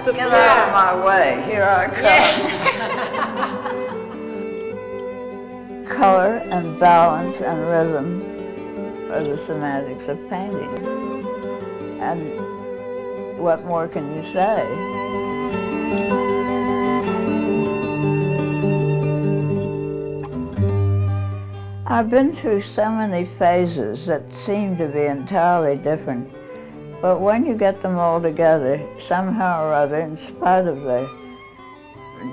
Get out of my way. Here I come. Color and balance and rhythm are the semantics of painting. And what more can you say? I've been through so many phases that seem to be entirely different, but when you get them all together, somehow or other, in spite of their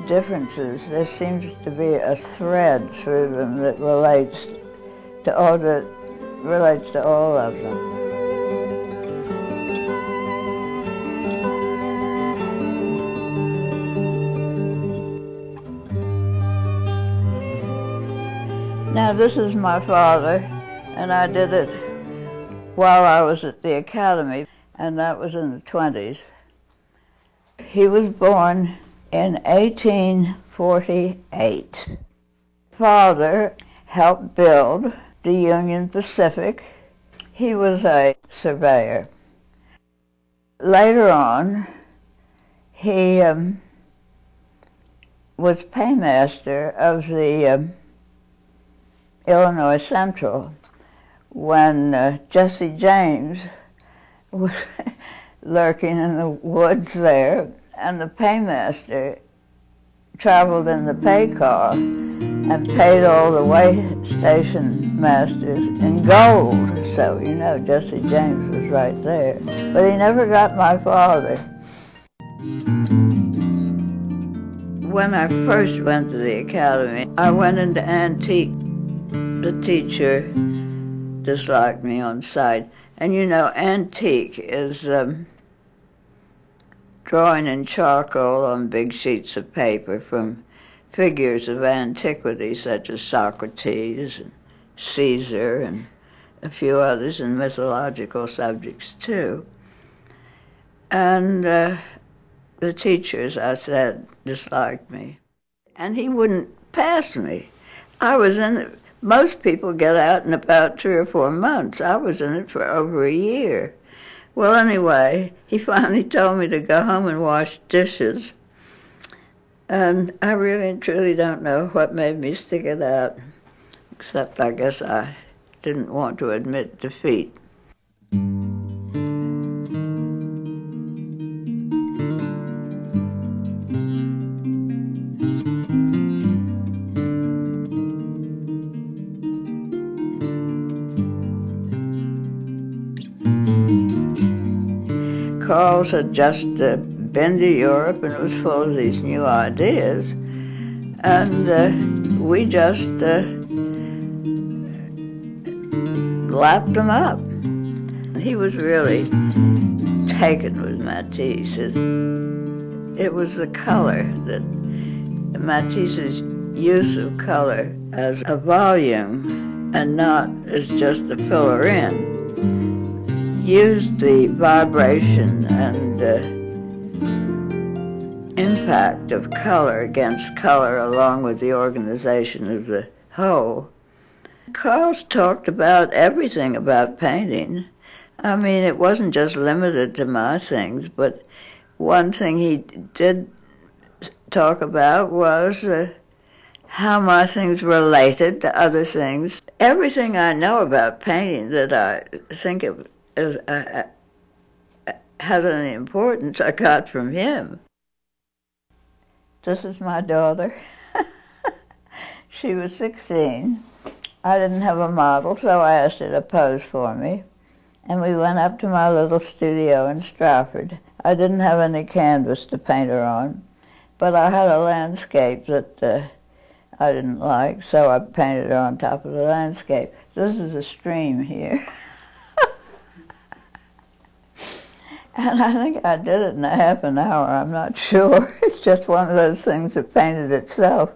differences, there seems to be a thread through them that relates to all of them. Now this is my father, and I did it while I was at the academy, and that was in the 20s. He was born in 1848. Father helped build the Union Pacific. He was a surveyor. Later on, he was paymaster of the Illinois Central when Jesse James was lurking in the woods there, and the paymaster traveled in the pay car and paid all the way station masters in gold. So, you know, Jesse James was right there. But he never got my father. When I first went to the academy, I went into antique. The teacher disliked me on sight. And you know, antique is drawing in charcoal on big sheets of paper from figures of antiquity such as Socrates and Caesar and a few others, and mythological subjects too. And the teachers, I said, disliked me. And he wouldn't pass me. I was in it. Most people get out in about 3 or 4 months. I was in it for over a year. Well, anyway, he finally told me to go home and wash dishes. And I really and truly don't know what made me stick it out, except I guess I didn't want to admit defeat. Carl's had just been to Europe and was full of these new ideas, and we just lapped them up. He was really taken with Matisse. It was the color, that Matisse's use of color as a volume and not as just a filler in. Used the vibration and impact of color against color along with the organization of the whole. Carl's talked about everything about painting. I mean, it wasn't just limited to my things, but one thing he did talk about was how my things related to other things. Everything I know about painting that I think has any importance, I got from him. This is my daughter. She was 16. I didn't have a model, so I asked her to pose for me. And we went up to my little studio in Stratford. I didn't have any canvas to paint her on, but I had a landscape that I didn't like, so I painted her on top of the landscape. This is a stream here. And I think I did it in a half an hour, I'm not sure. It's just one of those things that painted itself.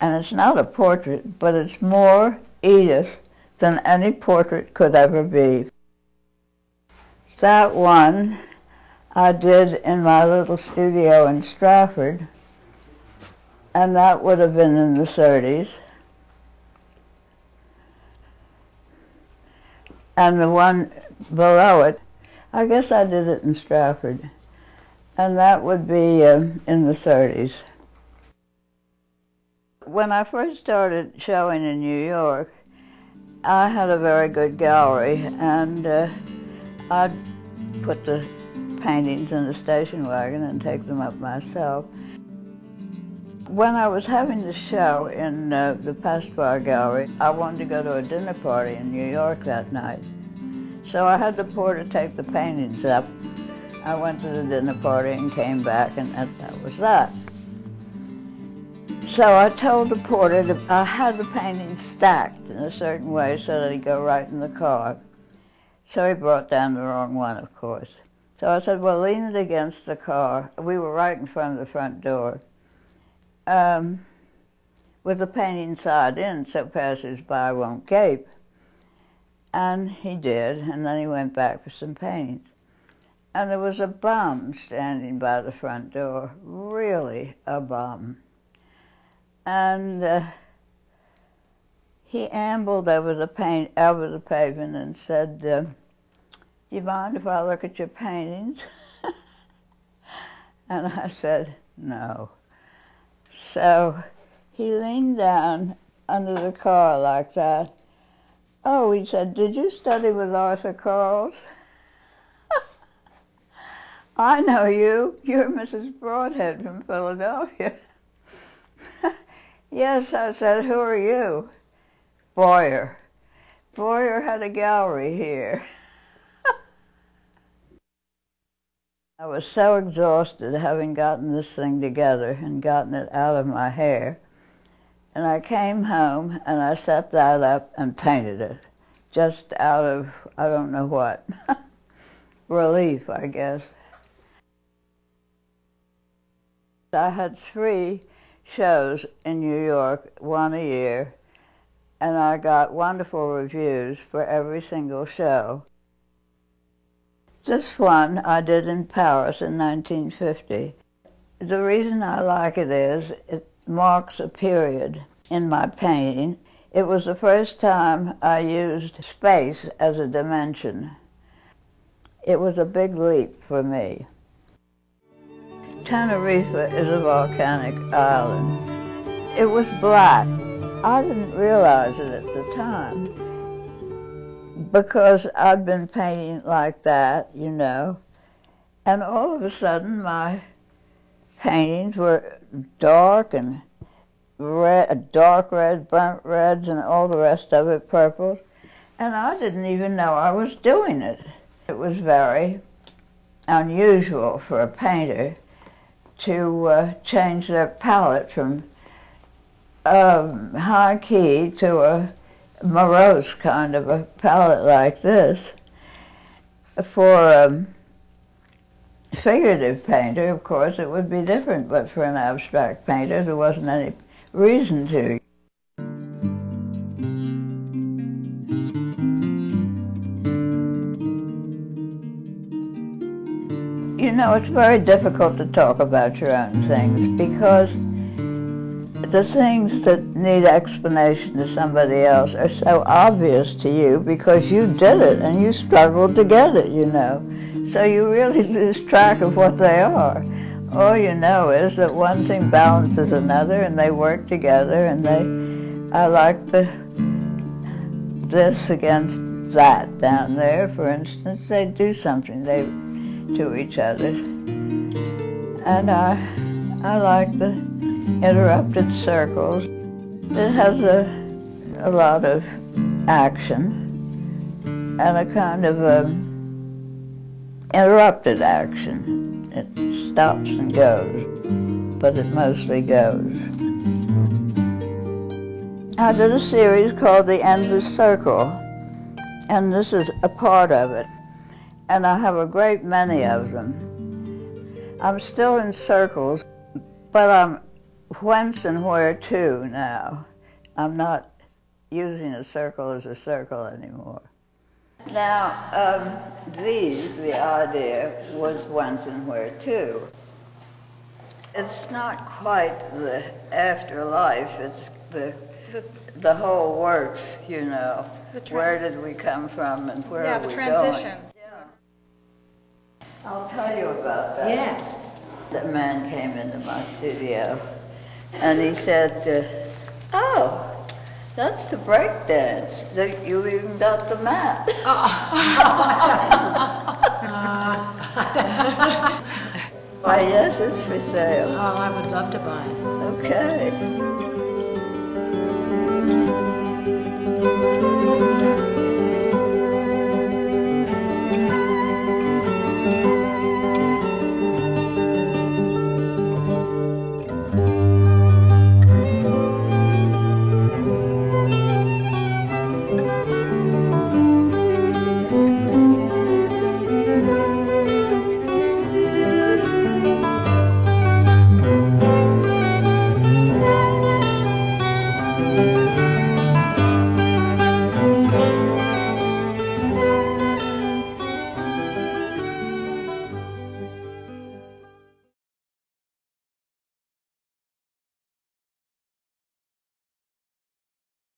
And it's not a portrait, but it's more Edith than any portrait could ever be. That one I did in my little studio in Stratford, and that would have been in the 30s. And the one below it, I guess I did it in Stratford. and that would be in the 30s. When I first started showing in New York, I had a very good gallery, and I'd put the paintings in the station wagon and take them up myself. When I was having the show in the Pasteur Gallery, I wanted to go to a dinner party in New York that night. So I had the porter take the paintings up. I went to the dinner party and came back, and that was that. So I told the porter that I had the paintings stacked in a certain way so that he'd go right in the car. So he brought down the wrong one, of course. So I said, well, lean it against the car. We were right in front of the front door. With the painting side in so passers-by won't gape. And he did, and then he went back for some paintings. And there was a bum standing by the front door, really a bum. And he ambled over the pavement and said, "Do you mind if I look at your paintings?" And I said, "No." So he leaned down under the car like that. "Oh," he said, "did you study with Arthur Quarles?" "I know you. You're Mrs. Brodhead from Philadelphia." "Yes," I said, "who are you?" "Boyer. Boyer had a gallery here." I was so exhausted having gotten this thing together and gotten it out of my hair. And I came home and I set that up and painted it, just out of, I don't know what, relief, I guess. I had 3 shows in New York, one a year, and I got wonderful reviews for every single show. This one I did in Paris in 1950. The reason I like it is it marks a period in my painting. It was the first time I used space as a dimension. It was a big leap for me. Tenerife is a volcanic island. It was black. I didn't realize it at the time because I'd been painting like that, you know, and all of a sudden my paintings were dark and red, dark red, burnt reds, and all the rest of it purples, and I didn't even know I was doing it. It was very unusual for a painter to change their palette from high key to a morose kind of a palette like this. For a figurative painter, of course, it would be different, but for an abstract painter, there wasn't any reason to. You know, it's very difficult to talk about your own things because the things that need explanation to somebody else are so obvious to you because you did it and you struggled to get it, you know. So you really lose track of what they are. All you know is that one thing balances another and they work together, and I like this against that down there, for instance. They do something to each other. And I like the interrupted circles. It has a lot of action and a kind of interrupted action. It stops and goes, but it mostly goes. I did a series called The Endless Circle, and this is a part of it. And I have a great many of them. I'm still in circles, but I'm whence and where to now. I'm not using a circle as a circle anymore. Now, the idea was whence and where to. It's not quite the afterlife, it's the whole works, you know. Where did we come from and where are we going? Yeah, the transition. I'll tell you about that. Yes. the man came into my studio, and he said, "Oh, that's the break dance. You even got the mat." Why, yes, it's for sale. Oh, I would love to buy it. Okay.